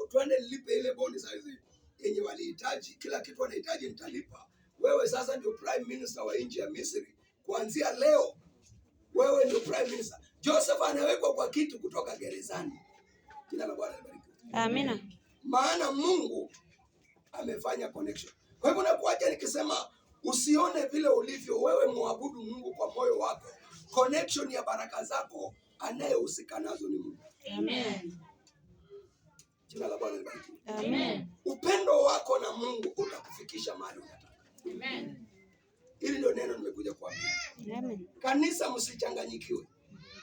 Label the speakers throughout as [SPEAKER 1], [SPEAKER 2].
[SPEAKER 1] twende nilipe ile bond saizi yenye walihitaji, kila kitu wanahitaji nitalipa. Wewe sasa ndio prime minister wa nchi ya Misri. Kuanzia leo wewe ndio prime minister. Joseph anawekwa kwa kiti kutoka gerezani. Jina la Bwana libarikiwe.
[SPEAKER 2] Amina.
[SPEAKER 1] Maana Mungu amefanya connection. Kwa hivyo nakuacha nikisema usione vile ulivyo, wewe muabudu Mungu kwa moyo wako. Connection ya baraka zako anayehusika nazo ni Mungu.
[SPEAKER 2] Amen.
[SPEAKER 1] Jina la Bwana libarikiwe.
[SPEAKER 2] Amen.
[SPEAKER 1] Upendo wako na Mungu utakufikisha mahali unataka.
[SPEAKER 2] Amen.
[SPEAKER 1] Hili ndio neno nimekuja kuambia.
[SPEAKER 2] Amen.
[SPEAKER 1] Kanisa, msichanganyikiwe.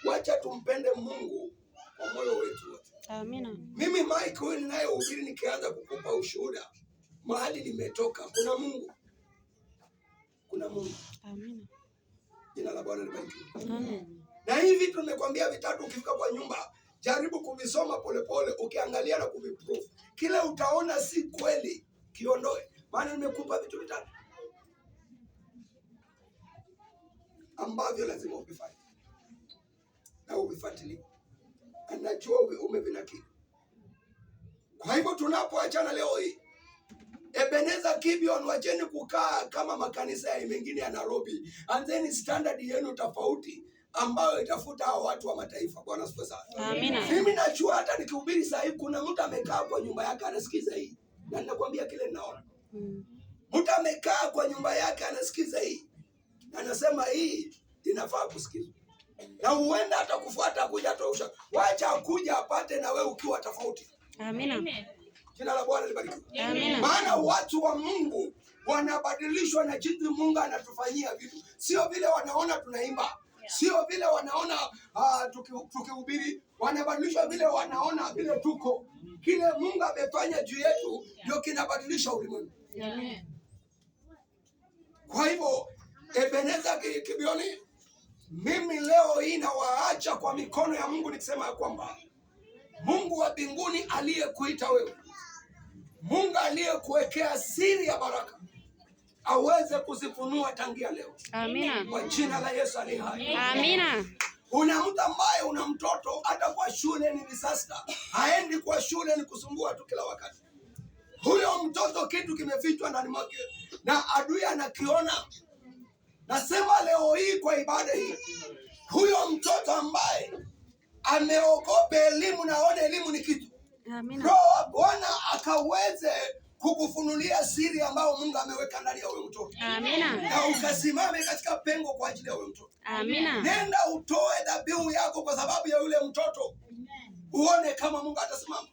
[SPEAKER 1] Wacha tumpende Mungu kwa moyo wetu wote.
[SPEAKER 2] Amina.
[SPEAKER 1] Mimi Mike huyu ninayehubiri nikianza kukupa ushuhuda, mahali nimetoka kuna Mungu. Kuna Mungu.
[SPEAKER 2] Amina.
[SPEAKER 1] Jina la Bwana libarikiwe.
[SPEAKER 2] Amen.
[SPEAKER 1] Na hivi vitu nimekwambia vitatu, ukifika kwa nyumba jaribu kuvisoma polepole, ukiangalia na kuviprove. Kile utaona si kweli kiondoe. Maana nimekupa vitu vitatu ambavyo lazima uvifanye na uvifuatilie. Anajua umevinakili. Kwa hivyo tunapoachana leo hii, Ebenezer Gibeon, wacheni kukaa kama makanisa ya mengine ya Nairobi. Anzeni standard yenu tofauti ambayo itafuta hao watu wa mataifa. Bwana asifiwe sana.
[SPEAKER 2] Amina.
[SPEAKER 1] Mimi najua hata nikihubiri sasa hivi kuna mtu amekaa kwa nyumba yake anasikiza hii. Na ninakwambia kile ninaona. Mtu amekaa kwa nyumba yake anasikiza hii. Anasema hii inafaa kusikizwa. Na huenda atakufuata kuja tosha. Wacha kuja apate na wewe ukiwa tofauti.
[SPEAKER 2] Amina.
[SPEAKER 1] Jina la Bwana libarikiwe.
[SPEAKER 2] Amina.
[SPEAKER 1] Maana watu wa Mungu wanabadilishwa na jinsi Mungu anatufanyia vitu. Sio vile wanaona tunaimba. Sio vile wanaona tukihubiri. Wanabadilishwa vile wanaona vile tuko. Kile Mungu amefanya juu yetu ndio kinabadilisha ulimwengu.
[SPEAKER 2] Amen.
[SPEAKER 1] Kwa hivyo Ebenezer Gibeon, mimi leo hii nawaacha kwa mikono ya Mungu nikisema kwamba Mungu wa mbinguni aliyekuita wewe, Mungu aliyekuwekea siri ya baraka, aweze kuzifunua tangia leo.
[SPEAKER 2] Amina.
[SPEAKER 1] Kwa jina la Yesu aliye hai.
[SPEAKER 2] Amina.
[SPEAKER 1] Una mtu ambaye una mtoto hata kwa shule ni disaster. Haendi kwa shule, ni kusumbua tu kila wakati. Huyo mtoto kitu kimefichwa ndani mwake na adui anakiona. Nasema leo hii kwa ibada hii, huyo mtoto ambaye ameogopa elimu na aone elimu ni kitu.
[SPEAKER 2] Amina.
[SPEAKER 1] Roho wa Bwana akaweze kukufunulia siri ambayo Mungu ameweka ndani ya huyo mtoto.
[SPEAKER 2] Amina.
[SPEAKER 1] Na ukasimame katika pengo kwa ajili ya huyo mtoto.
[SPEAKER 2] Amina.
[SPEAKER 1] Nenda utoe dhabihu yako kwa sababu ya yule mtoto. Uone kama Mungu atasimama.